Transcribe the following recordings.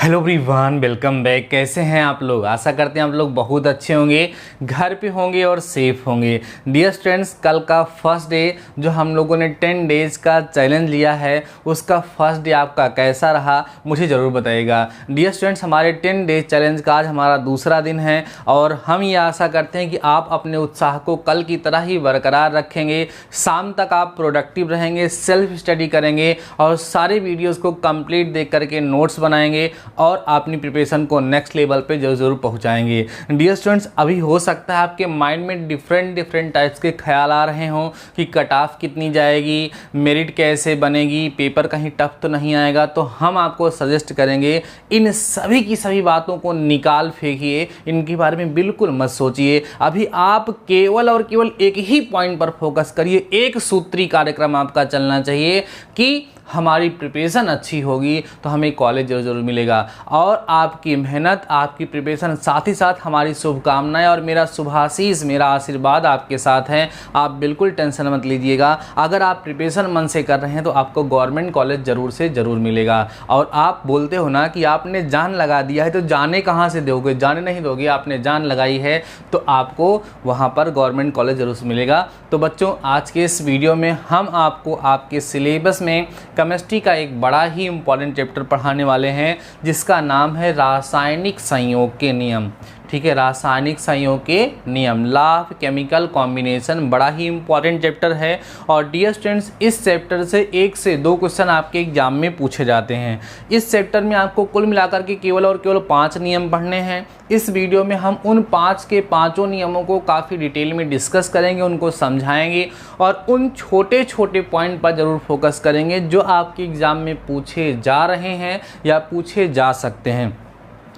Hello everyone, welcome back. कैसे हैं आप लोग? आशा करते हैं आप लोग बहुत अच्छे होंगे, घर पे होंगे और सेफ होंगे। डियर स्टूडेंट्स, कल का फर्स्ट डे जो हम लोगों ने 10 डेज़ का चैलेंज लिया है, उसका फर्स्ट डे आपका कैसा रहा मुझे ज़रूर बताइएगा। डियर स्टूडेंट्स, हमारे 10 डेज चैलेंज का आज हमारा दूसरा दिन है और हम ये आशा करते हैं कि आप अपने उत्साह को कल की तरह ही बरकरार रखेंगे। शाम तक आप प्रोडक्टिव रहेंगे, सेल्फ स्टडी करेंगे और सारे वीडियोज़ को कंप्लीट देख करके नोट्स बनाएंगे और अपनी प्रिपरेशन को नेक्स्ट लेवल पे जरूर पहुंचाएंगे। डियर स्टूडेंट्स, अभी हो सकता है आपके माइंड में डिफरेंट टाइप्स के ख्याल आ रहे हों कि कट ऑफ कितनी जाएगी, मेरिट कैसे बनेगी, पेपर कहीं टफ तो नहीं आएगा। तो हम आपको सजेस्ट करेंगे इन सभी की सभी बातों को निकाल फेंकिए, इनके बारे में बिल्कुल मत सोचिए। अभी आप केवल और केवल एक ही पॉइंट पर फोकस करिए। एक सूत्री कार्यक्रम आपका चलना चाहिए कि हमारी प्रिपरेशन अच्छी होगी तो हमें कॉलेज जरूर मिलेगा। और आपकी मेहनत, आपकी प्रिपरेशन, साथ ही साथ हमारी शुभकामनाएं और मेरा शुभाशीष, मेरा आशीर्वाद आपके साथ है। आप बिल्कुल टेंशन मत लीजिएगा। अगर आप प्रिपरेशन मन से कर रहे हैं तो आपको गवर्नमेंट कॉलेज ज़रूर से ज़रूर मिलेगा। और आप बोलते हो ना कि आपने जान लगा दिया है, तो जाने कहाँ से दोगे? जाने नहीं दोगे, आपने जान लगाई है तो आपको वहाँ पर गवर्नमेंट कॉलेज ज़रूर से मिलेगा। तो बच्चों, आज के इस वीडियो में हम आपको आपके सिलेबस में केमिस्ट्री का एक बड़ा ही इम्पॉर्टेंट चैप्टर पढ़ाने वाले हैं जिसका नाम है रासायनिक संयोग के नियम। ठीक है, रासायनिक संयोग के नियम, लॉ ऑफ केमिकल कॉम्बिनेशन, बड़ा ही इंपॉर्टेंट चैप्टर है। और डियर स्टूडेंट्स, इस चैप्टर से 1 से 2 क्वेश्चन आपके एग्जाम में पूछे जाते हैं। इस चैप्टर में आपको कुल मिलाकर के केवल और केवल 5 नियम पढ़ने हैं। इस वीडियो में हम उन 5 के 5 नियमों को काफ़ी डिटेल में डिस्कस करेंगे, उनको समझाएंगे और उन छोटे छोटे पॉइंट पर ज़रूर फोकस करेंगे जो आपके एग्ज़ाम में पूछे जा रहे हैं या पूछे जा सकते हैं।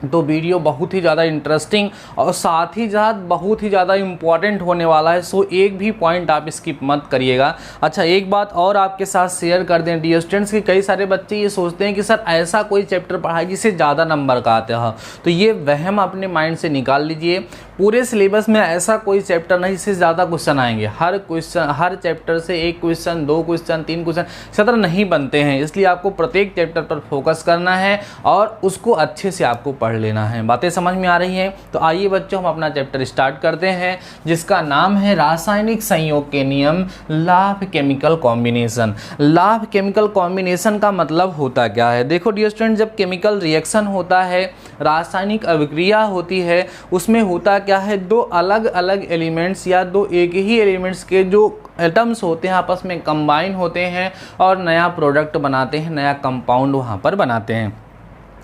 तो वीडियो बहुत ही ज़्यादा इंटरेस्टिंग और साथ ही साथ बहुत ही ज़्यादा इम्पॉर्टेंट होने वाला है। सो एक भी पॉइंट आप स्किप मत करिएगा। अच्छा, एक बात और आपके साथ शेयर कर दें डियर स्टूडेंट्स, कि कई सारे बच्चे ये सोचते हैं कि सर ऐसा कोई चैप्टर पढ़ाए जिससे ज़्यादा नंबर का आते हैं। तो ये वहम अपने माइंड से निकाल लीजिए। पूरे सिलेबस में ऐसा कोई चैप्टर नहीं जिससे ज़्यादा क्वेश्चन आएंगे। हर चैप्टर से 1 क्वेश्चन, 2 क्वेश्चन, 3 क्वेश्चन, 17 नहीं बनते हैं। इसलिए आपको प्रत्येक चैप्टर पर फोकस करना है और उसको अच्छे से आपको पढ़ लेना है। बातें समझ में आ रही हैं? तो आइए बच्चों, हम अपना चैप्टर स्टार्ट करते हैं जिसका नाम है रासायनिक संयोग के नियम, law of chemical combination. Law of chemical combination का मतलब होता क्या है? देखो डियर स्टूडेंट, जब केमिकल रिएक्शन होता है, रासायनिक अभिक्रिया होती है, उसमें होता क्या है, 2 अलग अलग एलिमेंट्स या 2 एक ही एलिमेंट्स के जो एटम्स होते हैं आपस में कंबाइन होते हैं और नया प्रोडक्ट बनाते हैं, नया कंपाउंड वहाँ पर बनाते हैं।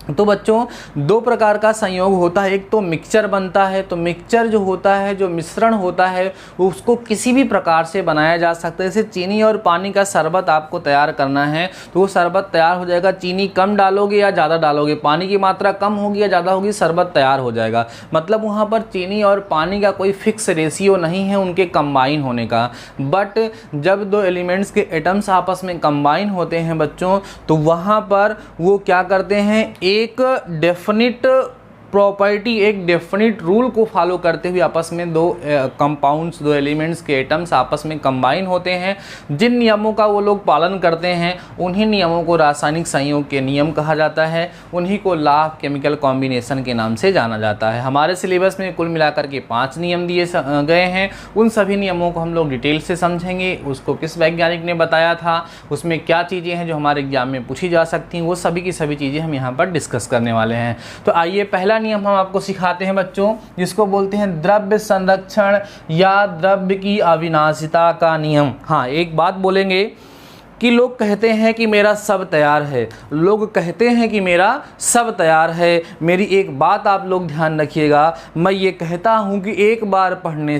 तो बच्चों, 2 प्रकार का संयोग होता है। एक तो मिक्सचर बनता है। तो मिक्सचर जो होता है, जो मिश्रण होता है, उसको किसी भी प्रकार से बनाया जा सकता है। जैसे चीनी और पानी का शरबत आपको तैयार करना है तो वो शरबत तैयार हो जाएगा। चीनी कम डालोगे या ज़्यादा डालोगे, पानी की मात्रा कम होगी या ज़्यादा होगी, शरबत तैयार हो जाएगा। मतलब वहाँ पर चीनी और पानी का कोई फिक्स रेशियो नहीं है उनके कंबाइन होने का। बट जब 2 एलिमेंट्स के एटम्स आपस में कंबाइन होते हैं बच्चों, तो वहाँ पर वो क्या करते हैं, एक डेफिनिट प्रॉपर्टी, एक डेफिनिट रूल को फॉलो करते हुए आपस में 2 कंपाउंड्स, 2 एलिमेंट्स के एटम्स आपस में कंबाइन होते हैं। जिन नियमों का वो लोग पालन करते हैं उन्हीं नियमों को रासायनिक संयोग के नियम कहा जाता है। उन्हीं को लॉ ऑफ केमिकल कॉम्बिनेशन के नाम से जाना जाता है। हमारे सिलेबस में कुल मिलाकर के 5 नियम दिए गए हैं। उन सभी नियमों को हम लोग डिटेल से समझेंगे। उसको किस वैज्ञानिक ने बताया था, उसमें क्या चीज़ें हैं जो हमारे एग्जाम में पूछी जा सकती हैं, वो सभी की सभी चीज़ें हम यहाँ पर डिस्कस करने वाले हैं। तो आइए, पहला नियम हम आपको सिखाते हैं बच्चों, जिसको बोलते हैं द्रव्य संरक्षण या द्रव्य की अविनाशिता का नियम। हाँ, एक बात बोलेंगे कि लोग कहते हैं कि मेरा सब तैयार है, लोग कहते हैं कि मेरा सब तैयार है। मेरी एक बात आप लोग ध्यान रखिएगा, मैं ये कहता हूँ कि एक बार पढ़ने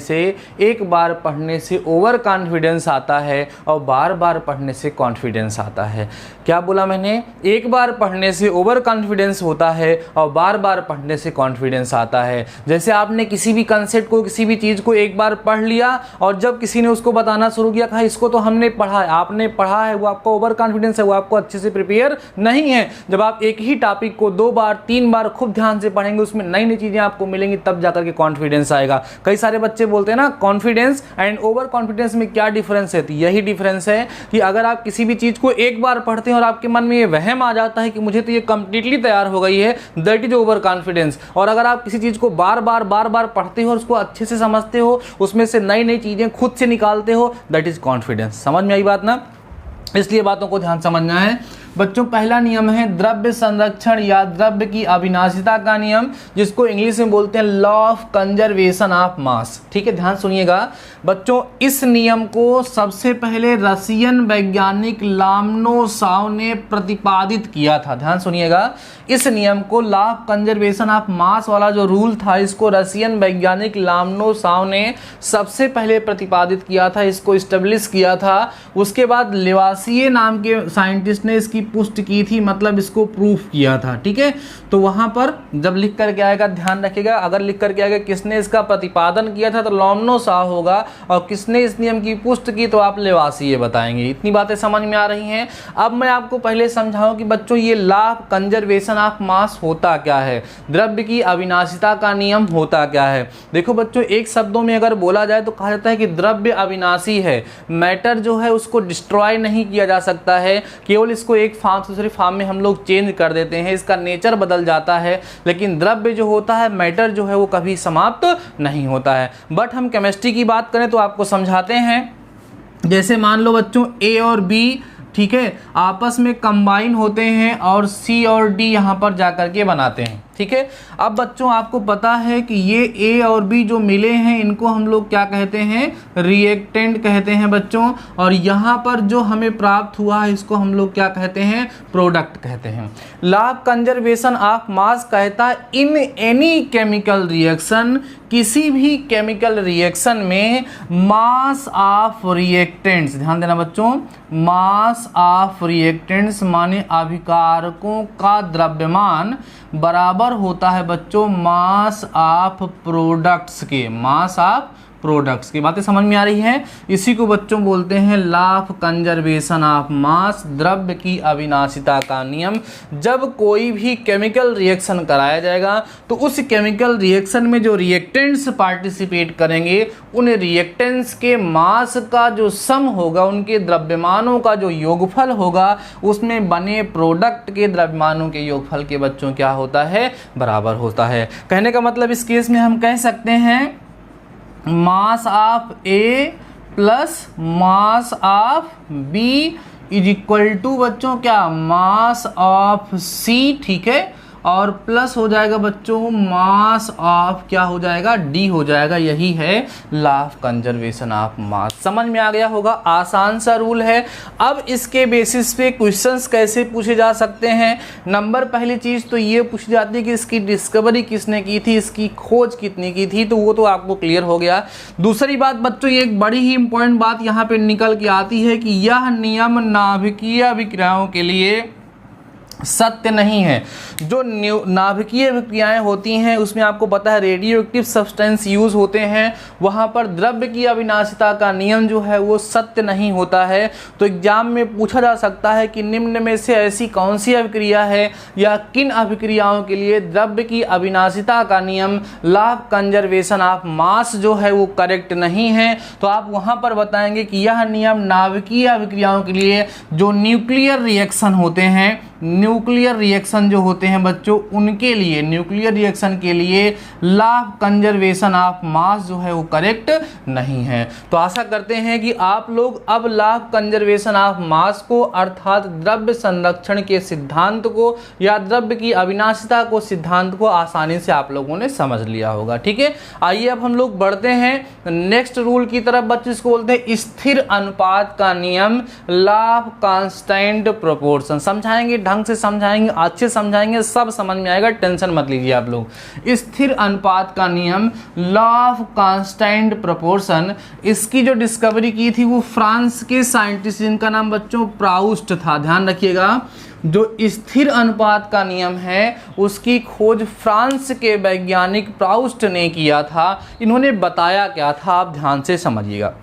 से ओवर कॉन्फिडेंस आता है और बार बार पढ़ने से कॉन्फिडेंस आता है। क्या बोला मैंने? एक बार पढ़ने से ओवर कॉन्फिडेंस होता है और बार बार पढ़ने से कॉन्फिडेंस आता है। जैसे आपने किसी भी कंसेप्ट को, किसी भी चीज़ को एक बार पढ़ लिया और जब किसी ने उसको बताना शुरू किया, कहा इसको तो हमने पढ़ा है, आपने पढ़ा है, वो आपका ओवर कॉन्फिडेंस है, वो आपको अच्छे से प्रिपेयर नहीं है। जब आप एक ही टॉपिक को 2 बार 3 बार खूब ध्यान से पढ़ेंगे, उसमें नई नई चीजें आपको मिलेंगी, तब जाकर के कॉन्फिडेंस आएगा। कई सारे बच्चे बोलते हैं ना कॉन्फिडेंस एंड ओवर कॉन्फिडेंस में क्या डिफरेंस है, तो यही डिफरेंस है कि अगर आप किसी भी चीज को एक बार पढ़ते हैं और आपके मन में ये वहम आ जाता है कि मुझे तो ये कंप्लीटली तैयार हो गई है, दैट इज ओवर कॉन्फिडेंस। और अगर आप किसी चीज को बार बार पढ़ते हो और उसको अच्छे से समझते हो, उसमें से नई नई चीजें खुद से निकालते हो, दैट इज कॉन्फिडेंस। समझ में आई बात ना? इसलिए बातों को ध्यान समझना है बच्चों। पहला नियम है द्रव्य संरक्षण या द्रव्य की अविनाशिता का नियम, जिसको इंग्लिश में बोलते हैं law of conservation of mass. ठीक है, ध्यान सुनिएगा बच्चों। इस नियम को सबसे पहले रशियन वैज्ञानिक लोमोनोसोव ने प्रतिपादित किया था। ध्यान सुनिएगा, इस नियम को law of conservation of mass वाला जो रूल था, इसको रशियन वैज्ञानिक लोमोनोसोव ने सबसे पहले प्रतिपादित किया था, इसको स्टेब्लिश किया था। उसके बाद लेवासिए नाम के साइंटिस्ट ने इसकी पुष्टि की थी, मतलब इसको प्रूफ किया था। ठीक है, तो वहां पर जब लिख करके आएगा ध्यान रखिएगा, अगर लिख करके आएगा किसने इसका प्रतिपादन किया था तो लोमोनोसोव होगा, और किसने इस नियम की पुष्टि की तो आप लेवासिए बताएंगे। इतनी बातें समझ में आ रही हैं। अब मैं आपको पहले समझाऊं कि बच्चों ये law of conservation of mass होता क्या है, द्रव्य की अविनाशिता का नियम होता क्या है। देखो बच्चों, एक शब्दों में अगर बोला जाए तो कहा जाता है कि द्रव्य अविनाशी है, मैटर जो है उसको डिस्ट्रॉय नहीं किया जा सकता है, केवल इसको एक फॉर्म से दूसरे फॉर्म में हम लोग चेंज कर देते हैं, इसका नेचर बदल जाता है। लेकिन द्रव्य जो होता है, मैटर जो है वो कभी समाप्त नहीं होता है। बट हम केमिस्ट्री की बात करें तो आपको समझाते हैं। जैसे मान लो बच्चों ए और बी, ठीक है, आपस में कंबाइन होते हैं और सी और डी यहाँ पर जाकर के बनाते हैं। ठीक है, अब बच्चों आपको पता है कि ये ए और बी जो मिले हैं, इनको हम लोग क्या कहते हैं, रिएक्टेंट कहते हैं बच्चों। और यहाँ पर जो हमें प्राप्त हुआ है, इसको हम लोग क्या कहते हैं, प्रोडक्ट कहते हैं। Law of conservation of mass कहता है इन एनी केमिकल रिएक्शन, किसी भी केमिकल रिएक्शन में मास ऑफ रिएक्टेंट्स, ध्यान देना बच्चों, मास ऑफ रिएक्टेंट्स माने अभिकारकों का द्रव्यमान बराबर होता है बच्चों मास ऑफ प्रोडक्ट्स के, मास ऑफ प्रोडक्ट्स की। बातें समझ में आ रही हैं? इसी को बच्चों बोलते हैं law of conservation of mass, द्रव्य की अविनाशिता का नियम। जब कोई भी केमिकल रिएक्शन कराया जाएगा तो उस केमिकल रिएक्शन में जो रिएक्टेंट्स पार्टिसिपेट करेंगे, उन रिएक्टेंट्स के मास का जो सम होगा, उनके द्रव्यमानों का जो योगफल होगा, उसमें बने प्रोडक्ट के द्रव्यमानों के योगफल के बच्चों क्या होता है, बराबर होता है। कहने का मतलब इस केस में हम कह सकते हैं mass of A plus mass of B is equal to बच्चों क्या, मास ऑफ सी। ठीक है, और प्लस हो जाएगा बच्चों मास ऑफ क्या हो जाएगा, डी हो जाएगा। यही है law of conservation of mass. समझ में आ गया होगा, आसान सा रूल है। अब इसके बेसिस पे क्वेश्चंस कैसे पूछे जा सकते हैं। नंबर पहली चीज़ तो ये पूछी जाती है कि इसकी डिस्कवरी किसने की थी, इसकी खोज कितनी की थी, तो वो तो आपको क्लियर हो गया। दूसरी बात बच्चों, ये एक बड़ी ही इंपॉर्टेंट बात यहाँ पे निकल के आती है कि यह नियम नाभिकीय अभिक्रियाओं के लिए सत्य नहीं है। जो नाभिकीय अभिक्रियाएं होती हैं उसमें आपको पता है रेडियो एक्टिव सब्सटेंस यूज होते हैं, वहां पर द्रव्य की अविनाशिता का नियम जो है वो सत्य नहीं होता है। तो एग्जाम में पूछा जा सकता है कि निम्न में से ऐसी कौन सी अभिक्रिया है या किन अभिक्रियाओं के लिए द्रव्य की अविनाशिता का नियम law of conservation of mass जो है वो करेक्ट नहीं है। तो आप वहां पर बताएंगे कि यह नियम नाभिकीय अभिक्रियाओं के लिए जो न्यूक्लियर रिएक्शन होते हैं, न्यूक्लियर रिएक्शन जो होते हैं बच्चों, उनके लिए, न्यूक्लियर रिएक्शन के लिए law of conservation of mass जो है वो करेक्ट नहीं है। तो आशा करते हैं कि आप लोग अब law of conservation of mass को, अर्थात द्रव्य संरक्षण के सिद्धांत को या द्रव्य की अविनाशिता को, सिद्धांत को आसानी से आप लोगों ने समझ लिया होगा। ठीक है, आइए अब हम लोग बढ़ते हैं नेक्स्ट रूल की तरफ बच्चों। इसको बोलते हैं स्थिर अनुपात का नियम, लॉ ऑफ कांस्टेंट प्रोपोर्शन। समझाएंगे, ढंग से समझाएंगे, अच्छे समझाएंगे, सब समझ में आएगा, टेंशन मत लीजिए आप लोग। स्थिर अनुपात का नियम, लॉ ऑफ कांस्टेंट प्रोपोर्शन, इसकी जो डिस्कवरी की थी वो फ्रांस के साइंटिस्ट, जिनका नाम बच्चों प्राउस्ट था। ध्यान रखिएगा, जो स्थिर अनुपात का नियम है उसकी खोज फ्रांस के वैज्ञानिक प्राउस्ट ने किया था। इन्होंने बताया क्या था, आप ध्यान से समझिएगा।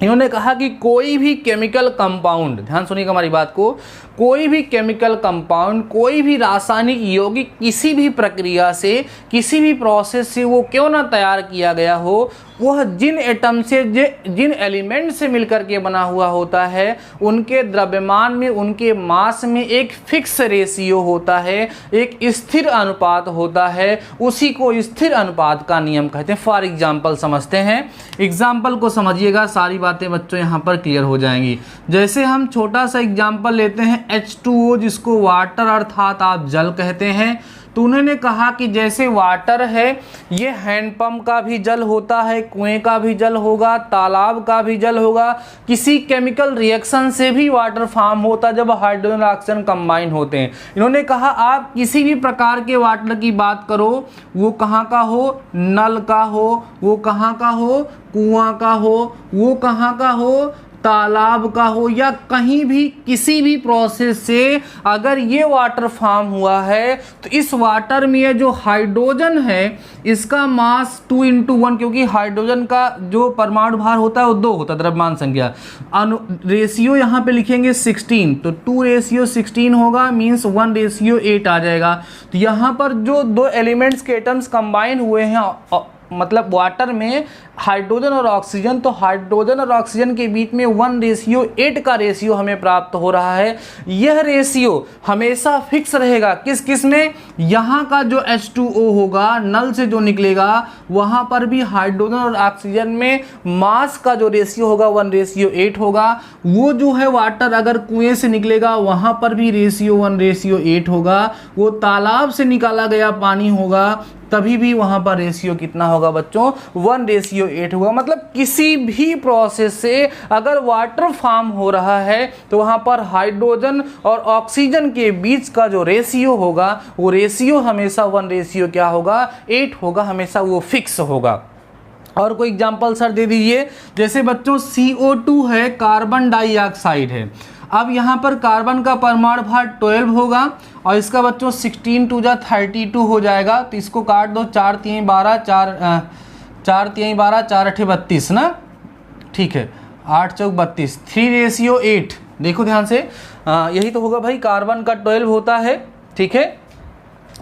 इन्होंने कहा कि कोई भी केमिकल कंपाउंड, ध्यान सुनिएगा हमारी बात को, कोई भी केमिकल कंपाउंड, कोई भी रासायनिक यौगिक किसी भी प्रक्रिया से, किसी भी प्रोसेस से वो क्यों ना तैयार किया गया हो, वह जिन एटम से, जिन एलिमेंट से मिलकर के बना हुआ होता है, उनके द्रव्यमान में, उनके मास में एक फिक्स रेशियो होता है, एक स्थिर अनुपात होता है, उसी को स्थिर अनुपात का नियम कहते हैं। फॉर एग्जाम्पल समझते हैं, एग्जाम्पल को समझिएगा, सारी बातें बच्चों यहाँ पर क्लियर हो जाएंगी। जैसे हम छोटा सा एग्जाम्पल लेते हैं H2O, जिसको वाटर अर्थात आप जल कहते हैं। तो उन्होंने कहा कि जैसे वाटर है, ये हैंडपंप का भी जल होता है, कुएं का भी जल होगा, तालाब का भी जल होगा, किसी केमिकल रिएक्शन से भी वाटर फॉर्म होता है जब हाइड्रोजन और ऑक्सीजन कंबाइन होते हैं। इन्होंने कहा आप किसी भी प्रकार के वाटर की बात करो, वो कहाँ का हो, नल का हो, वो कहाँ का हो, कुआं का हो, वो कहाँ का हो, तालाब का हो, या कहीं भी किसी भी प्रोसेस से अगर ये वाटर फॉर्म हुआ है, तो इस वाटर में ये जो हाइड्रोजन है इसका मास 2 × 1, क्योंकि हाइड्रोजन का जो परमाणु भार होता है वो 2 होता है, द्रव्यमान संख्या। रेशियो यहाँ पे लिखेंगे 16, तो 2:16 होगा, मीन्स 1:8 आ जाएगा। तो यहाँ पर जो 2 एलिमेंट्स के एटम्स कंबाइन हुए हैं, मतलब वाटर में हाइड्रोजन और ऑक्सीजन, तो हाइड्रोजन और ऑक्सीजन के बीच में 1:8 का रेशियो हमें प्राप्त हो रहा है। यह रेशियो हमेशा फिक्स रहेगा किस किस में, यहाँ का जो H2O होगा, नल से जो निकलेगा, वहाँ पर भी हाइड्रोजन और ऑक्सीजन में मास का जो रेशियो होगा 1:8 होगा। वो जो है वाटर अगर कुएं से निकलेगा, वहाँ पर भी रेशियो 1:8 होगा। वो तालाब से निकाला गया पानी होगा, तभी भी वहाँ पर रेशियो कितना होगा बच्चों, 1:8 होगा। मतलब किसी भी प्रोसेस से अगर वाटर फॉर्म हो रहा है, तो वहाँ पर हाइड्रोजन और ऑक्सीजन के बीच का जो रेशियो होगा, वो रेशियो हमेशा 1:8 क्या होगा, 8 होगा, हमेशा वो फिक्स होगा। और कोई एग्जाम्पल सर दे दीजिए। जैसे बच्चों CO2 है, कार्बन डाइऑक्साइड है। अब यहाँ पर कार्बन का परमाणु भार 12 होगा और इसका बच्चों 16 × 2 = 32 हो जाएगा। तो इसको काट दो, 4 × 3 = 12, 4 × 3 = 12, 4 × 8 = 32 ना, ठीक है, 8 × 4 = 32, 3:8। देखो ध्यान से, यही तो होगा भाई, कार्बन का 12 होता है, ठीक है,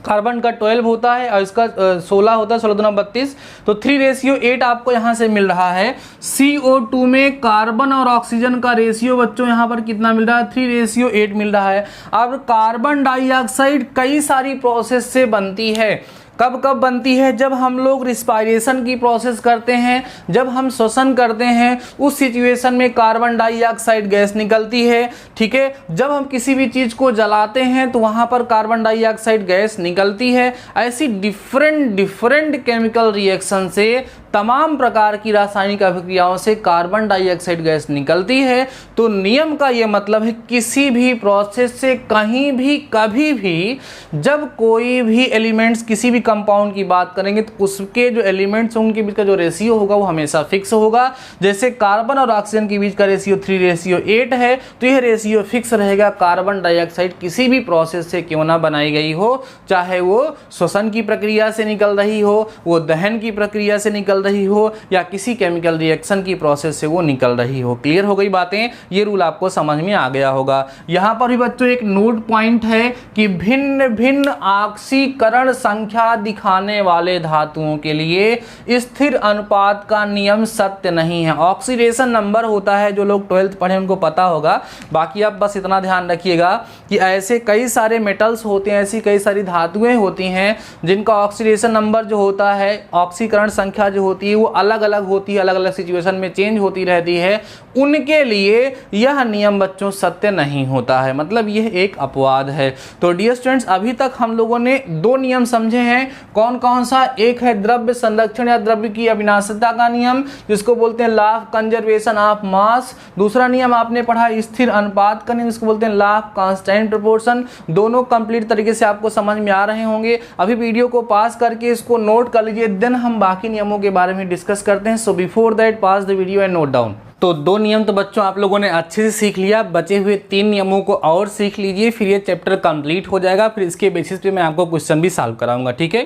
कार्बन का 12 होता है और इसका 16 होता है, 16 × 2 = 32, तो 3:8 आपको यहाँ से मिल रहा है। CO2 में कार्बन और ऑक्सीजन का रेशियो बच्चों यहाँ पर कितना मिल रहा है, 3:8 मिल रहा है। अब कार्बन डाइऑक्साइड कई सारी प्रोसेस से बनती है। कब कब बनती है, जब हम लोग रिस्पायरेशन की प्रोसेस करते हैं, जब हम श्वसन करते हैं, उस सिचुएशन में कार्बन डाइऑक्साइड गैस निकलती है, ठीक है। जब हम किसी भी चीज़ को जलाते हैं तो वहाँ पर कार्बन डाइऑक्साइड गैस निकलती है। ऐसी डिफरेंट केमिकल रिएक्शन से, तमाम प्रकार की रासायनिक अभिक्रियाओं से कार्बन डाइऑक्साइड गैस निकलती है। तो नियम का ये मतलब है, किसी भी प्रोसेस से कहीं भी कभी भी जब कोई भी एलिमेंट्स, किसी भी कंपाउंड की बात करेंगे, तो उसके जो एलिमेंट्स उनके बीच का जो रेशियो होगा वो हमेशा फिक्स होगा। जैसे कार्बन और ऑक्सीजन के बीच का रेशियो 3:8 है, तो यह रेशियो फिक्स रहेगा। कार्बन डाइऑक्साइड किसी भी प्रोसेस से क्यों ना बनाई गई हो, चाहे वो श्वसन की प्रक्रिया से निकल रही हो, वो दहन की प्रक्रिया से निकल रही हो, या किसी केमिकल रिएक्शन की प्रोसेस से वो निकल रही हो। क्लियर हो गई बातें, ये रूल आपको समझ में आ गया होगा। यहाँ पर भी बच्चों एक नोट पॉइंट है कि भिन्न भिन्न ऑक्सीकरण संख्या दिखाने वाले धातुओं के लिए स्थिर अनुपात का नियम सत्य नहीं है। ऑक्सीडेशन नंबर होता है, जो लोग 12th पढ़े उनको पता होगा। बाकी आप बस इतना ध्यान रखिएगा कि ऐसे कई सारे मेटल्स होते हैं, ऐसी कई सारी धातुएं होती हैं जिनका ऑक्सीडेशन नंबर जो होता है, ऑक्सीकरण संख्या जो होती है, वो अलग अलग होती है, अलग अलग सिचुएशन में चेंज होती रहती है। उनके लिए यह नियम बच्चों सत्य नहीं होता है, मतलब यह एक अपवाद है। तो डियर स्टूडेंट्स, अभी तक हम लोगों ने 2 नियम समझे हैं। कौन कौन सा, एक है द्रव्य संरक्षण या द्रव्य की अविनाशिता का नियम, जिसको बोलते हैं law of conservation of mass. दूसरा नियम आपने पढ़ा स्थिर अनुपात का नियम, जिसको बोलते हैं लॉ ऑफ कांस्टेंट प्रोपोर्शन। दोनों कंप्लीट तरीके से आपको समझ में आ रहे होंगे। अभी वीडियो को पास करके इसको नोट कर लीजिए, देन हम बाकी नियमों के बारे में डिस्कस करते हैं। So before that pass the video and note down. तो 2 नियम तो बच्चों आप लोगों ने अच्छे से सीख लिया, बचे हुए 3 नियमों को और सीख लीजिए, फिर ये चैप्टर कंप्लीट हो जाएगा। फिर इसके बेसिस पे मैं आपको क्वेश्चन भी सॉल्व कराऊंगा, ठीक है।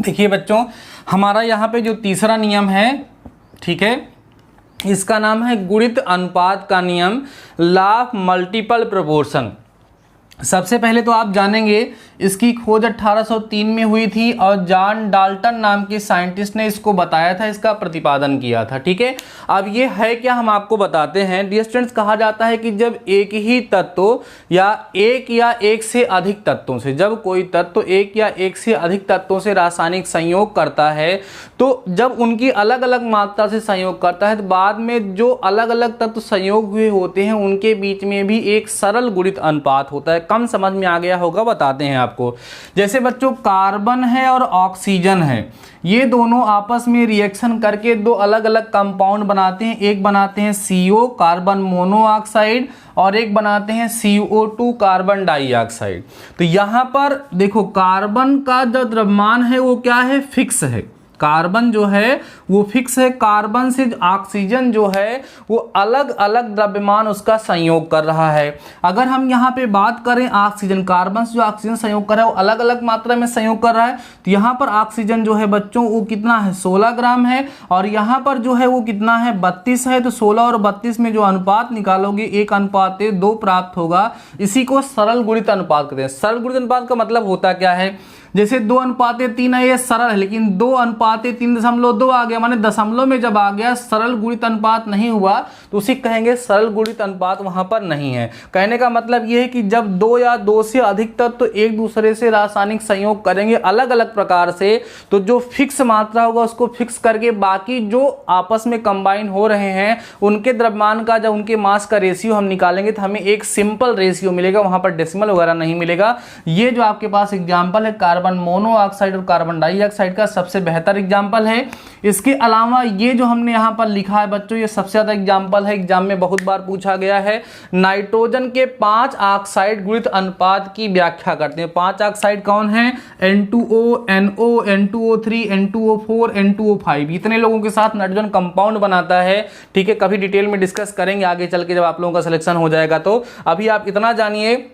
देखिए बच्चों, हमारा यहाँ पे जो तीसरा नियम है, ठीक है, इसका नाम है गुणित अनुपात का नियम, लॉ ऑफ मल्टीपल प्रोपोर्शन। सबसे पहले तो आप जानेंगे इसकी खोज 1803 में हुई थी और जॉन डाल्टन नाम के साइंटिस्ट ने इसको बताया था, इसका प्रतिपादन किया था। ठीक है, अब ये है क्या हम आपको बताते हैं। डियर स्टूडेंट्स, कहा जाता है कि जब एक ही तत्व या एक से अधिक तत्वों से, जब कोई तत्व एक या एक से अधिक तत्वों से रासायनिक संयोग करता है, तो जब उनकी अलग अलग मात्रा से संयोग करता है तो बाद में जो अलग अलग तत्व संयोग हुए होते हैं उनके बीच में भी एक सरल गुणित अनुपात होता है। कम समझ में आ गया होगा, बताते हैं आपको। जैसे बच्चों कार्बन है और ऑक्सीजन है, ये दोनों आपस में रिएक्शन करके दो अलग अलग कंपाउंड बनाते हैं। एक बनाते हैं CO कार्बन मोनोऑक्साइड और एक बनाते हैं CO2 कार्बन डाइऑक्साइड। तो यहां पर देखो कार्बन का जो द्रव्यमान है वो क्या है, फिक्स है। कार्बन जो है वो फिक्स है, कार्बन से ऑक्सीजन जो है वो अलग अलग द्रव्यमान उसका संयोग कर रहा है। अगर हम यहाँ पे बात करें ऑक्सीजन, कार्बन से जो ऑक्सीजन संयोग कर रहा है वो अलग अलग मात्रा में संयोग कर रहा है, तो यहाँ पर ऑक्सीजन जो है बच्चों वो कितना है, 16 ग्राम है, और यहाँ पर जो है वो कितना है, 32 है। तो 16 और 32 में जो अनुपात निकालोगे 1:2 प्राप्त होगा। इसी को सरल गुणित अनुपात कहते हैं। सरल गुणित अनुपात का मतलब होता क्या है, जैसे 2:3 है, ये सरल है, लेकिन 2:3.2 आ गया, माने दशमलव में जब आ गया सरल गुणित अनुपात नहीं हुआ तो उसी कहेंगे सरल गुणित अनुपात वहां पर नहीं है। कहने का मतलब यह है कि जब 2 या 2 से अधिक तत्व तो एक दूसरे से रासायनिक संयोग करेंगे अलग अलग प्रकार से, तो जो फिक्स मात्रा होगा उसको फिक्स करके बाकी जो आपस में कंबाइन हो रहे हैं उनके द्रव्यमान का, जब उनके मास का रेशियो हम निकालेंगे तो हमें एक सिंपल रेशियो मिलेगा, वहां पर डेसिमल वगैरह नहीं मिलेगा। ये जो आपके पास एग्जाम्पल है कार्बन मोनोऑक्साइड और कार्बन डाइऑक्साइड का सबसे बेहतर एग्जाम्पल है। इसके अलावा ये जो हमने यहाँ पर लिखा है बच्चों, ये सबसे ज्यादा एग्जाम्पल है, एग्जाम में बहुत बार पूछा गया है। नाइट्रोजन के 5 ऑक्साइड गुणित अनुपात की व्याख्या करते हैं। 5 ऑक्साइड कौन है, N2O, NO, N2O3, N2O4, N2O5, इतने लोगों के साथ नाइट्रोजन कंपाउंड बनाता है। ठीक है, कभी डिटेल में डिस्कस करेंगे आगे चल के जब आप लोगों का सिलेक्शन हो जाएगा। तो अभी आप इतना जानिए,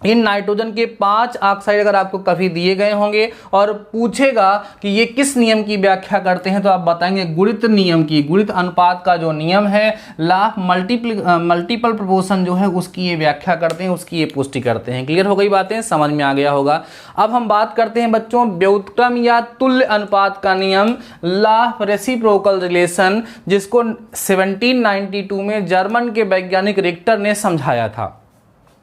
इन नाइट्रोजन के 5 ऑक्साइड अगर आपको कभी दिए गए होंगे और पूछेगा कि ये किस नियम की व्याख्या करते हैं तो आप बताएंगे गुणित नियम की। गुणित अनुपात का जो नियम है, लॉ ऑफ मल्टीपल प्रोपोर्शन जो है उसकी ये व्याख्या करते हैं, उसकी ये पुष्टि करते हैं। क्लियर हो गई बातें, समझ में आ गया होगा। अब हम बात करते हैं बच्चों व्युत्क्रम या तुल्य अनुपात का नियम, लॉ ऑफ रेसिप्रोकल रिलेशन, जिसको 1792 में जर्मन के वैज्ञानिक रिक्टर ने समझाया था।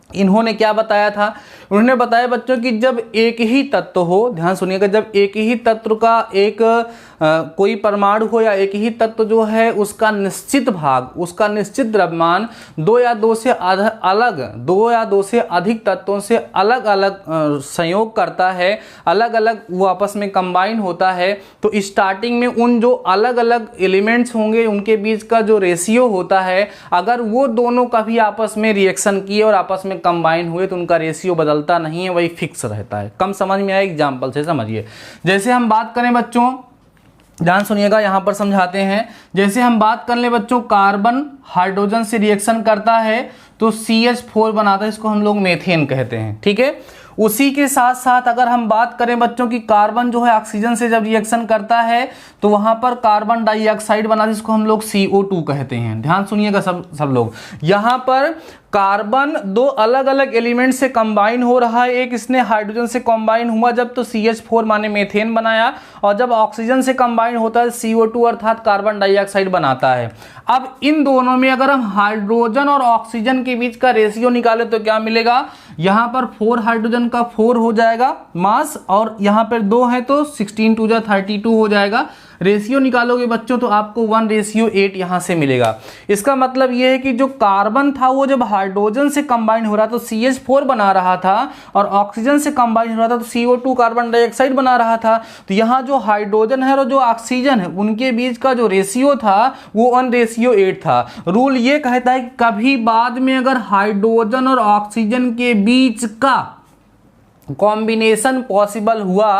इन्होंने क्या बताया था, उन्होंने बताया बच्चों कि जब एक ही तत्व हो, ध्यान सुनिएगा, जब एक ही तत्व का एक कोई परमाणु हो या एक ही तत्व जो है उसका निश्चित भाग, उसका निश्चित द्रव्यमान 2 या 2 से अधिक तत्वों से अलग अलग संयोग करता है, अलग अलग वो आपस में कंबाइन होता है, तो स्टार्टिंग में उन जो अलग अलग एलिमेंट्स होंगे उनके बीच का जो रेशियो होता है, अगर वो दोनों कभी आपस में रिएक्शन किए और आपस में कंबाइन हुए तो उनका रेशियो बदलता नहीं है, वही फिक्स रहता है। कम समझ में आया, एग्जांपल से समझिए। जैसे हम बात करें बच्चों, ध्यान सुनिएगा, यहां पर समझाते हैं। जैसे हम बात कर ले बच्चों, कार्बन हाइड्रोजन से रिएक्शन करता है तो CH4 बनाता है, इसको हम लोग मेथेन कहते हैं। ठीक है, उसी के साथ साथ अगर हम बात करें बच्चों की कार्बन जो है ऑक्सीजन से जब रिएक्शन करता है तो वहां पर कार्बन डाइऑक्साइड बना, जिसको हम लोग CO2 कहते हैं। ध्यान सुनिएगा सब लोग, यहां पर कार्बन 2 अलग अलग एलिमेंट से कंबाइन हो रहा है, एक इसने हाइड्रोजन से कंबाइन हुआ जब तो CH4 माने मेथेन बनाया, और जब ऑक्सीजन से कंबाइन होता है CO2 अर्थात कार्बन डाइऑक्साइड बनाता है। अब इन दोनों में अगर हम हाइड्रोजन और ऑक्सीजन के बीच का रेशियो निकाले तो क्या मिलेगा, यहां पर 4 हाइड्रोजन का 4 हो जाएगा मास, और यहां पर 2 है तो 16 2 32 हो जाएगा। रेशियो निकालोगे बच्चों तो आपको 1:8 यहां से मिलेगा। इसका मतलब यह है कि जो कार्बन था वो जब हाइड्रोजन से कंबाइन हो रहा था तो CH4 बना रहा था, और ऑक्सीजन से कंबाइन हो रहा था तो CO2 कार्बन डाइऑक्साइड बना रहा था। तो यहाँ जो हाइड्रोजन है और जो ऑक्सीजन है उनके बीच का जो रेशियो था वो 1:8 था। रूल ये कहता है कि कभी बाद में अगर हाइड्रोजन और ऑक्सीजन के बीच का कॉम्बिनेशन पॉसिबल हुआ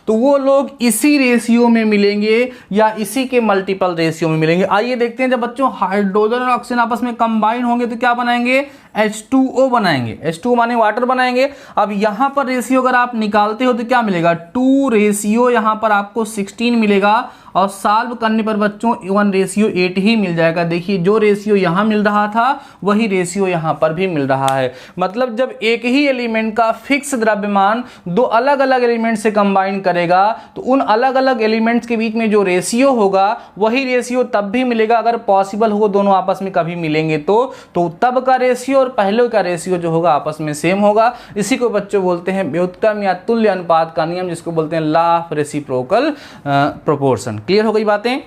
तो वो लोग इसी रेशियो में मिलेंगे या इसी के मल्टीपल रेशियो में मिलेंगे। आइए देखते हैं, जब बच्चों हाइड्रोजन और ऑक्सीजन आपस में कंबाइन होंगे तो क्या बनाएंगे, H2O बनाएंगे, H2O माने वाटर बनाएंगे। अब यहाँ पर रेशियो अगर आप निकालते हो तो क्या मिलेगा, 2 रेशियो यहाँ पर आपको 16 मिलेगा और सॉल्व करने पर बच्चों 1:8 ही मिल जाएगा। देखिए जो रेशियो यहाँ मिल रहा था वही रेशियो यहाँ पर भी मिल रहा है। मतलब जब एक ही एलिमेंट का फिक्स द्रव्यमान दो अलग अलग एलिमेंट से कंबाइन करेगा तो उन अलग अलग एलिमेंट्स के बीच में जो रेशियो होगा वही रेशियो तब भी मिलेगा अगर पॉसिबल हो दोनों आपस में कभी मिलेंगे तो तब का रेशियो और पहले का रेशियो जो होगा आपस में सेम होगा। इसी को बच्चों बोलते हैं व्युत्क्रम या तुल्य अनुपात का नियम, जिसको बोलते हैं law of reciprocal proportion. Clear हो गई बातें।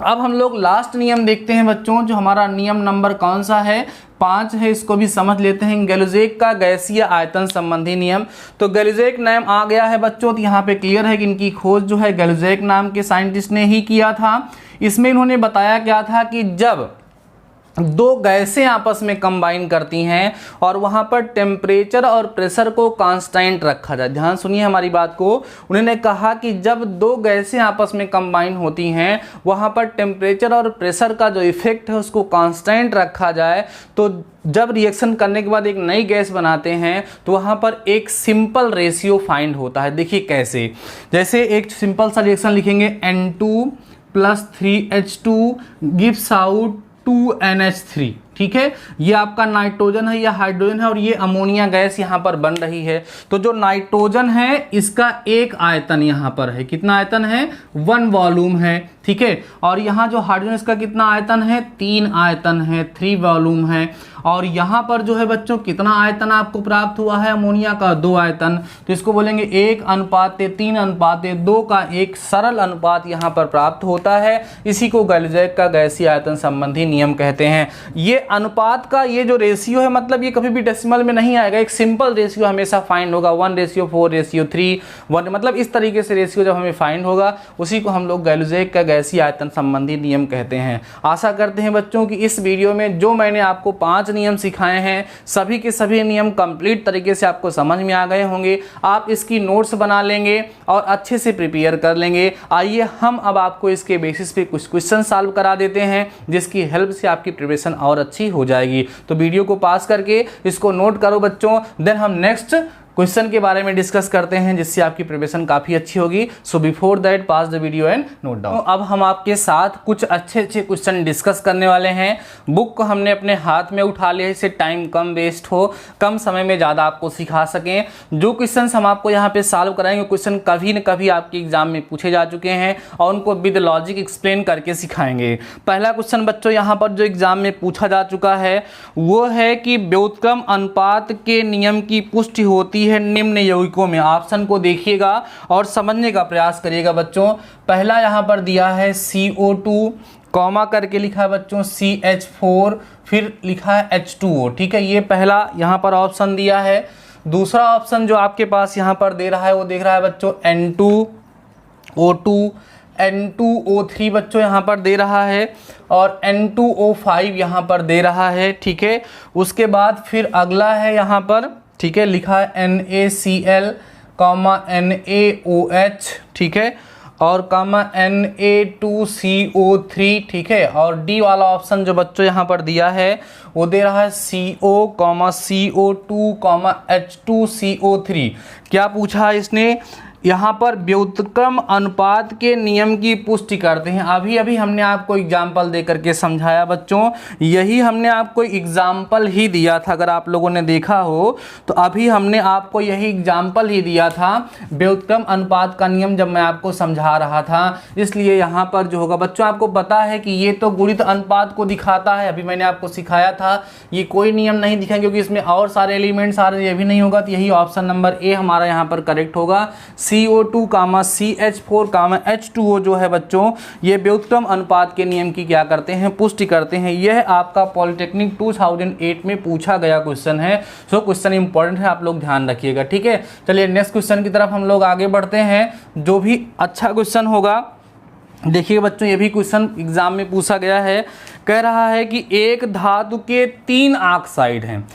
अब हम लोग लास्ट नियम देखते हैं बच्चों, जो हमारा नियम नंबर कौन सा है, 5 है, इसको भी समझ लेते हैं। गैलुज़ेक का गैसीय आयतन संबंधी नियम। तो गैलुज़ेक नाम आ गया है बच्चों, तो यहाँ पे क्लियर है कि इनकी खोज जो है गैलुज़ेक नाम के साइंटिस्ट ने ही किया था। इसमें इन्होंने बताया क्या था कि जब दो गैसें आपस में कंबाइन करती हैं और वहाँ पर टेम्परेचर और प्रेशर को कांस्टेंट रखा जाए। ध्यान सुनिए हमारी बात को। उन्होंने कहा कि जब दो गैसें आपस में कंबाइन होती हैं वहाँ पर टेम्परेचर और प्रेशर का जो इफेक्ट है उसको कांस्टेंट रखा जाए, तो जब रिएक्शन करने के बाद एक नई गैस बनाते हैं तो वहाँ पर एक सिंपल रेशियो फाइंड होता है। देखिए कैसे, जैसे एक सिंपल सा रिएक्शन लिखेंगे N2 + 3H2 gives out 2NH3। ठीक है, ये आपका नाइट्रोजन है या हाइड्रोजन है और ये अमोनिया गैस यहाँ पर बन रही है। तो जो नाइट्रोजन है इसका एक आयतन यहाँ पर है, कितना आयतन है, 1 वॉल्यूम है। ठीक है, और यहाँ जो हाइड्रोजन इसका कितना आयतन है, 3 आयतन है, 3 वॉल्यूम है। और यहाँ पर जो है बच्चों कितना आयतन आपको प्राप्त हुआ है, अमोनिया का 2 आयतन। तो इसको बोलेंगे 1:3:2 का एक सरल अनुपात यहाँ पर प्राप्त होता है। इसी को गैलुज़ेक का गैसीय आयतन संबंधी नियम कहते हैं। ये अनुपात का ये जो रेशियो है, मतलब ये कभी भी डेसिमल में नहीं आएगा, एक सिंपल रेशियो हमेशा फाइंड होगा, 1:4:3 1, मतलब इस तरीके से रेशियो जब हमें फाइंड होगा उसी को हम लोग गैलुज़ेक का गैसीय आयतन संबंधी नियम कहते हैं। आशा करते हैं बच्चों कि इस वीडियो में जो मैंने आपको 5 नियम सिखाए हैं सभी के सभी नियम कंप्लीट तरीके से आपको समझ में आ गए होंगे। आप इसकी नोट्स बना लेंगे और अच्छे से प्रिपेयर कर लेंगे। आइए हम अब आपको इसके बेसिस पे कुछ क्वेश्चन सॉल्व करा देते हैं, जिसकी हेल्प से आपकी प्रिपरेशन और अच्छी हो जाएगी। तो वीडियो को पास करके इसको नोट करो बच्चों, देन हम नेक्स्ट क्वेश्चन के बारे में डिस्कस करते हैं जिससे आपकी प्रिपरेशन काफ़ी अच्छी होगी। So before that pass the video and note down. तो अब हम आपके साथ कुछ अच्छे क्वेश्चन डिस्कस करने वाले हैं। बुक को हमने अपने हाथ में उठा लिया, इससे टाइम कम वेस्ट हो, कम समय में ज़्यादा आपको सिखा सकें। जो क्वेश्चन हम आपको यहाँ पे सॉल्व कराएंगे क्वेश्चन कभी न कभी आपके एग्जाम में पूछे जा चुके हैं और उनको विद लॉजिक एक्सप्लेन करके सिखाएंगे। पहला क्वेश्चन बच्चों यहाँ पर जो एग्जाम में पूछा जा चुका है वो है कि व्युत्क्रम अनुपात के नियम की पुष्टि होती है निम्न यौगिकों में। ऑप्शन को देखिएगा और समझने का प्रयास करिएगा बच्चों। पहला यहां पर दिया है CO2, कॉमा करके लिखा है बच्चों CH4, फिर लिखा है H2O। ठीक है, ये पहला यहां पर ऑप्शन दिया है। दूसरा ऑप्शन जो आपके पास यहां पर दे रहा है वो देख रहा है बच्चों N2O2, N2O3 बच्चों यहाँ पर दे रहा है और N2O5 यहाँ पर दे रहा है। ठीक है, उसके बाद फिर अगला है यहाँ पर, ठीक है, लिखा है NaCl, NaOH, ठीक है, और Na2CO3, ठीक है, और डी वाला ऑप्शन जो बच्चों यहाँ पर दिया है वो दे रहा है CO, CO2, H2CO3। क्या पूछा है इसने, यहाँ पर व्युत्क्रम अनुपात के नियम की पुष्टि करते हैं। अभी अभी हमने आपको एग्जाम्पल दे करके समझाया बच्चों, यही हमने आपको एग्जाम्पल ही दिया था। अगर आप लोगों ने देखा हो तो अभी हमने आपको यही एग्जाम्पल ही दिया था व्युत्क्रम अनुपात का नियम जब मैं आपको समझा रहा था। इसलिए यहाँ पर जो होगा बच्चों, आपको पता है कि ये तो गुणित अनुपात को दिखाता है, अभी मैंने आपको सिखाया था। ये कोई नियम नहीं दिखा क्योंकि इसमें और सारे एलिमेंट्स आ रहे, ये भी नहीं होगा, तो यही ऑप्शन नंबर ए हमारा यहाँ पर करेक्ट होगा। CO2, CH4, H2O जो है बच्चों, ये व्युत्क्रम अनुपात के नियम की क्या करते हैं, पुष्टि करते हैं। यह आपका पॉलिटेक्निक 2008 में पूछा गया क्वेश्चन है। सो क्वेश्चन इंपॉर्टेंट है, आप लोग ध्यान रखिएगा। ठीक है, चलिए नेक्स्ट क्वेश्चन की तरफ हम लोग आगे बढ़ते हैं। जो भी अच्छा क्वेश्चन होगा, देखिए बच्चों, ये भी क्वेश्चन एग्जाम में पूछा गया है। कह रहा है कि एक धातु के 3 ऑक्साइड हैं।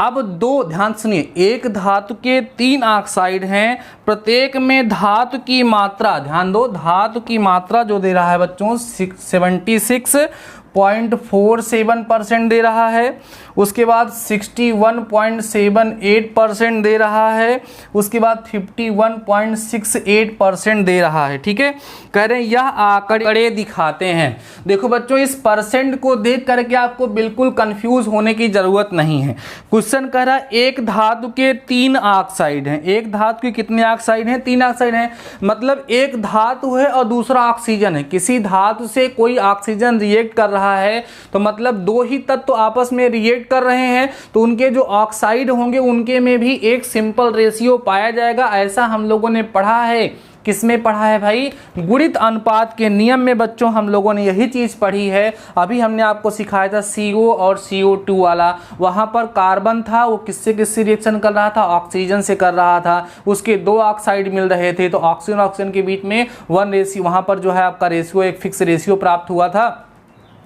अब ध्यान सुनिए, एक धातु के 3 ऑक्साइड हैं, प्रत्येक में धातु की मात्रा, ध्यान दो, धातु की मात्रा जो दे रहा है बच्चों 76 61.47% दे रहा है, उसके बाद 61.78% दे रहा है, उसके बाद 51.68% दे रहा है। ठीक है, कह रहे हैं यह आंकड़े दिखाते हैं। देखो बच्चों, इस परसेंट को देख करके आपको बिल्कुल कंफ्यूज होने की जरूरत नहीं है। क्वेश्चन कह रहा है एक धातु के 3 ऑक्साइड हैं। एक धातु के कितने ऑक्साइड हैं? 3 ऑक्साइड हैं। मतलब एक धातु है और दूसरा ऑक्सीजन है। किसी धातु से कोई ऑक्सीजन रिएक्ट कर रहा है तो मतलब 2 ही तत्व आपस में रिएक्ट कर रहे हैं, तो उनके जो ऑक्साइड होंगे उनके में भी एक सिंपल रेशियो पाया जाएगा। ऐसा हम लोगों ने पढ़ा है। किसमें पढ़ा है भाई? गुणित अनुपात के नियम में बच्चों हम लोगों ने यही चीज पढ़ी है। अभी हमने आपको सिखाया था CO और CO2 वाला। वहां पर कार्बन था, वो किससे रिएक्शन कर रहा था? ऑक्सीजन से कर रहा था। उसके 2 ऑक्साइड मिल रहे थे, तो ऑक्सीजन के बीच में 1 रेशियो, वहां पर जो है आपका रेशियो एक फिक्स रेशियो प्राप्त हुआ था।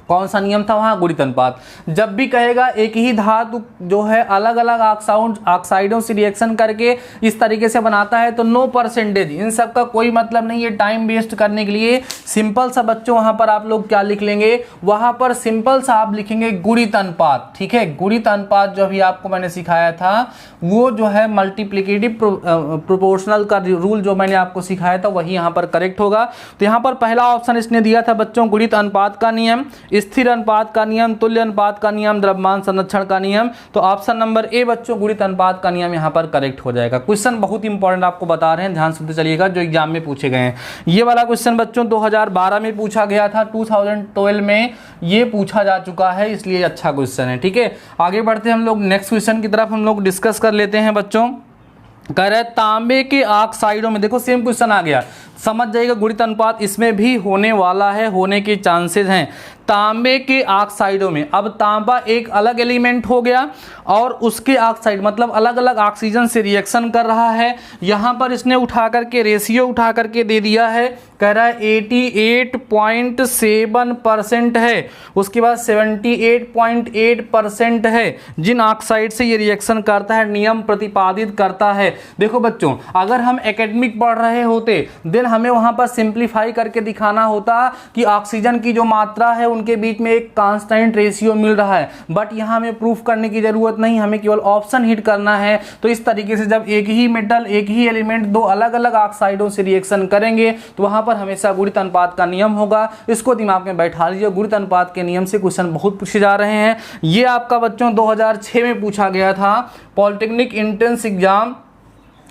कौन सा नियम था वहाँ? गुणित अनुपात। जब भी कहेगा एक ही धातु जो है अलग अलग ऑक्साइडों से रिएक्शन करके इस तरीके से बनाता है तो नो परसेंटेज, इन सब का कोई मतलब नहीं है। टाइम वेस्ट करने के लिए सिंपल सा बच्चों वहाँ पर आप लोग क्या लिख लेंगे? वहाँ पर सिंपल सा आप लिखेंगे गुणित अनुपात। ठीक है, गुणित अनुपात जो अभी आपको मैंने सिखाया था वो जो है मल्टीप्लिकेटिव प्रोपोर्शनल का रूल जो मैंने आपको सिखाया था वही यहाँ पर करेक्ट होगा। तो यहाँ पर पहला ऑप्शन इसने दिया था बच्चों गुणित अनुपात का नियम, स्थिर अनुपात का नियम, तुल्य अनुपात का नियम, द्रव्यमान संरक्षण का नियम। तो ऑप्शन नंबर ए बच्चों गुणित अनुपात का नियम यहाँ पर करेक्ट हो जाएगा। क्वेश्चन बहुत इंपॉर्टेंट आपको बता रहे हैं, ध्यान सुनते चलिएगा, जो एग्जाम में पूछे गए हैं। ये वाला क्वेश्चन बच्चों 2012 में पूछा गया था, 2012 में ये पूछा जा चुका है, इसलिए अच्छा क्वेश्चन है। ठीक है, आगे बढ़ते हैं हम लोग नेक्स्ट क्वेश्चन की तरफ हम लोग डिस्कस कर लेते हैं बच्चों। कह रहे हैं तांबे के ऑक्साइडों में, देखो सेम क्वेश्चन आ गया, समझ जाइएगा गुणित अनुपात इसमें भी होने वाला है, होने के चांसेस हैं। तांबे के ऑक्साइडों में, अब तांबा एक अलग एलिमेंट हो गया और उसके ऑक्साइड मतलब अलग अलग ऑक्सीजन से रिएक्शन कर रहा है। यहाँ पर इसने उठा करके रेशियो उठा करके दे दिया है, कह रहा है 88.7% है, उसके बाद 78.8% है जिन ऑक्साइड से ये रिएक्शन करता है, नियम प्रतिपादित करता है। देखो बच्चों, अगर हम एकेडमिक पढ़ रहे होते देन हमें वहां पर सिंप्लीफाई करके दिखाना होता कि ऑक्सीजन की जो मात्रा है उनके बीच में एक कांस्टेंट रेशियो मिल रहा है, बट यहाँ हमें प्रूफ करने की जरूरत नहीं, हमें केवल ऑप्शन हिट करना है। तो इस तरीके से जब एक ही मेटल, एक ही एलिमेंट 2 अलग अलग ऑक्साइडों से रिएक्शन करेंगे तो वहां पर हमेशा गुणित अनुपात का नियम होगा। इसको दिमाग में बैठा लीजिए, गुणित अनुपात के नियम से क्वेश्चन बहुत पूछे जा रहे हैं। ये आपका बच्चों 2006 में पूछा गया था, पॉलिटेक्निक एंट्रेंस एग्जाम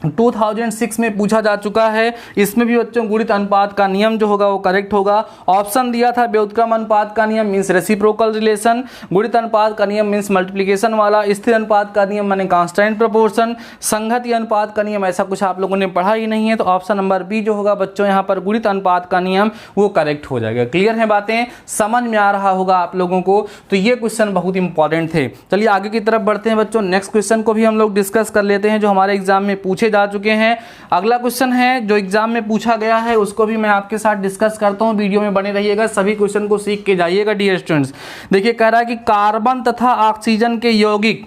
2006 में पूछा जा चुका है। इसमें भी बच्चों गुणित अनुपात का नियम जो होगा वो करेक्ट होगा। ऑप्शन दिया था व्युत्क्रम अनुपात का नियम मींस रेसिप्रोकल रिलेशन, गुणित अनुपात का नियम मींस मल्टीप्लिकेशन वाला, स्थिर अनुपात का नियम माने कांस्टेंट प्रोपोर्शन, संगति अनुपात का नियम ऐसा कुछ आप लोगों ने पढ़ा ही नहीं है। तो ऑप्शन नंबर बी जो होगा बच्चों यहाँ पर गुणित अनुपात का नियम वो करेक्ट हो जाएगा। क्लियर है बातें, समझ में आ रहा होगा आप लोगों को। तो ये क्वेश्चन बहुत इंपॉर्टेंट थे। चलिए आगे की तरफ बढ़ते हैं बच्चों, नेक्स्ट क्वेश्चन को भी हम लोग डिस्कस कर लेते हैं जो हमारे एग्जाम में पूछे जा चुके हैं। अगला क्वेश्चन है जो एग्जाम में पूछा गया है उसको भी मैं आपके साथ डिस्कस करता हूं, वीडियो में बने रहिएगा, सभी क्वेश्चन को सीख के जाइएगा डियर स्टूडेंट्स। देखिए कह रहा है कि कार्बन तथा ऑक्सीजन के यौगिक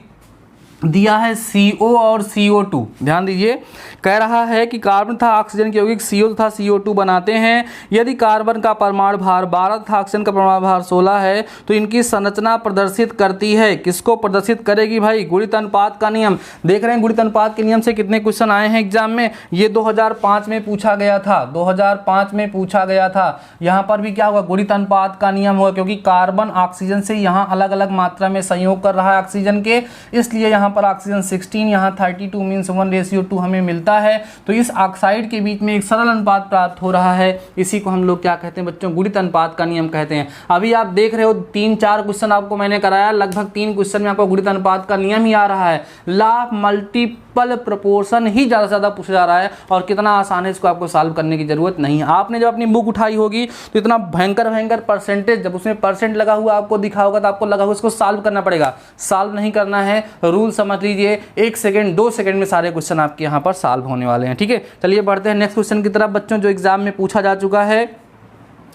दिया है CO और CO2। ध्यान दीजिए, कह रहा है कि कार्बन तथा ऑक्सीजन के यौगिक CO तथा CO2 बनाते हैं। यदि कार्बन का परमाणु भार 12 तथा ऑक्सीजन का परमाणु भार 16 है तो इनकी संरचना प्रदर्शित करती है। किसको प्रदर्शित करेगी भाई? गुणित अनुपात का नियम। देख रहे हैं गुणित अनुपात के नियम से कितने क्वेश्चन आए हैं एग्जाम में। ये 2005 में पूछा गया था, 2005 में पूछा गया था। यहाँ पर भी क्या होगा? गुणित अनुपात का नियम होगा, क्योंकि कार्बन ऑक्सीजन से यहाँ अलग अलग मात्रा में संयोग कर रहा है ऑक्सीजन के, इसलिए यहाँ पर ऑक्सीजन 16, यहाँ 32 मींस 1:2 हमें मिलता है। तो इस ऑक्साइड के बीच में एक सरल अनुपात प्राप्त हो रहा है, इसी को हम लोग क्या कहते हैं बच्चों? गुणित अनुपात का नियम कहते हैं। अभी आप देख रहे हो 3-4 क्वेश्चन आपको मैंने कराया, लगभग 3 क्वेश्चन में आपको गुणित अनुपात का नियम ही आ रहा है। लॉ ऑफ मल्टीपल प्रोपोर्शन ही ज़्यादा से ज़्यादा पूछा जा रहा है और कितना आसान है, इसको आपको सॉल्व करने की जरूरत नहीं है। आपने जब अपनी बुक उठाई होगी तो इतना भयंकर परसेंटेज, जब उसमें परसेंट लगा हुआ आपको दिखा होगा तो आपको लगा हुआ इसको सॉल्व करना पड़ेगा। सॉल्व नहीं करना है, रूल समझ लीजिए, 1 सेकंड 2 सेकंड में सारे क्वेश्चन आपके यहाँ पर सॉल्व होने वाले हैं। ठीक है, चलिए बढ़ते हैं नेक्स्ट क्वेश्चन की तरफ बच्चों, जो एग्जाम में पूछा जा चुका है।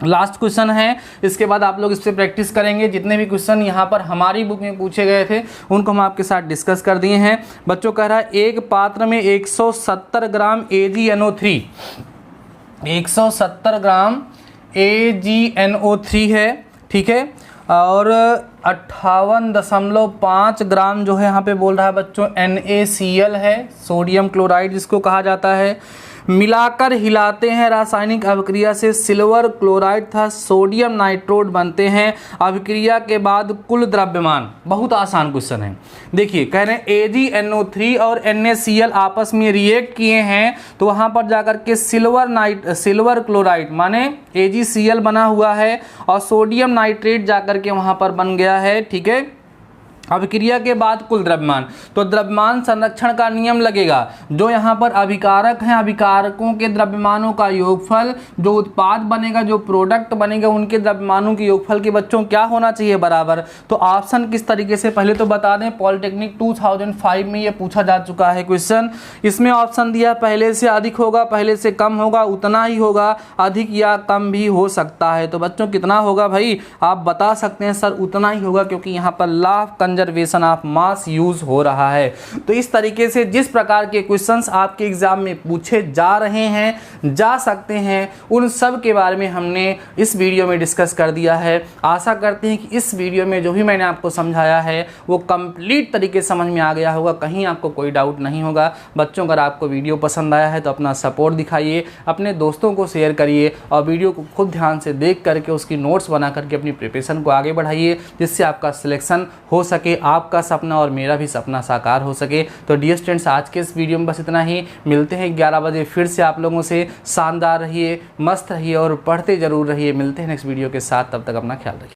लास्ट क्वेश्चन है, इसके बाद आप लोग इस पर प्रैक्टिस करेंगे। जितने भी क्वेश्चन यहाँ पर हमारी बुक में पूछे गए थे उनको हम आपके साथ डिस्कस कर दिए हैं। बच्चों कह रहा है एक पात्र में 170 ग्राम AgNO3, 170 ग्राम AgNO3 है, ठीक है। और 58.5 ग्राम जो है यहाँ पे बोल रहा है बच्चों NaCl है, सोडियम क्लोराइड जिसको कहा जाता है। मिलाकर हिलाते हैं रासायनिक अभिक्रिया से सिल्वर क्लोराइड तथा सोडियम नाइट्रोड बनते हैं। अभिक्रिया के बाद कुल द्रव्यमान, बहुत आसान क्वेश्चन है। देखिए कह रहे हैं AgNO3 और NaCl आपस में रिएक्ट किए हैं तो वहाँ पर जाकर के सिल्वर क्लोराइड माने AgCl बना हुआ है और सोडियम नाइट्रेट जाकर के वहाँ पर बन गया है। ठीक है, अभिक्रिया के बाद कुल द्रव्यमान, तो द्रव्यमान संरक्षण का नियम लगेगा। जो यहाँ पर अभिकारक हैं, अभिकारकों के द्रव्यमानों का योगफल, जो उत्पाद बनेगा, जो प्रोडक्ट बनेगा, उनके द्रव्यमानों के योगफल के बच्चों क्या होना चाहिए बराबर। तो ऑप्शन किस तरीके से, पहले तो बता दें पॉलिटेक्निक 2005 में ये पूछा जा चुका है क्वेश्चन। इसमें ऑप्शन दिया पहले से अधिक होगा, पहले से कम होगा, उतना ही होगा, अधिक या कम भी हो सकता है। तो बच्चों कितना होगा भाई, आप बता सकते हैं सर उतना ही होगा, क्योंकि यहाँ पर law of conservation of mass use हो रहा है। तो इस तरीके से जिस प्रकार के क्वेश्चंस आपके एग्जाम में पूछे जा रहे हैं, जा सकते हैं, उन सब के बारे में हमने इस वीडियो में डिस्कस कर दिया है। आशा करते हैं कि इस वीडियो में जो भी मैंने आपको समझाया है वो कंप्लीट तरीके से समझ में आ गया होगा, कहीं आपको कोई डाउट नहीं होगा। बच्चों अगर आपको वीडियो पसंद आया है तो अपना सपोर्ट दिखाइए, अपने दोस्तों को शेयर करिए और वीडियो को खुद ध्यान से देख करके उसकी नोट्स बना करके अपनी प्रिपरेशन को आगे बढ़ाइए, जिससे आपका सिलेक्शन हो सके, आपका सपना और मेरा भी सपना साकार हो सके। तो डियर स्टूडेंट्स, आज के इस वीडियो में बस इतना ही। मिलते हैं 11 बजे फिर से आप लोगों से। शानदार रहिए, मस्त रहिए और पढ़ते जरूर रहिए। मिलते हैं नेक्स्ट वीडियो के साथ, तब तक अपना ख्याल रखिए।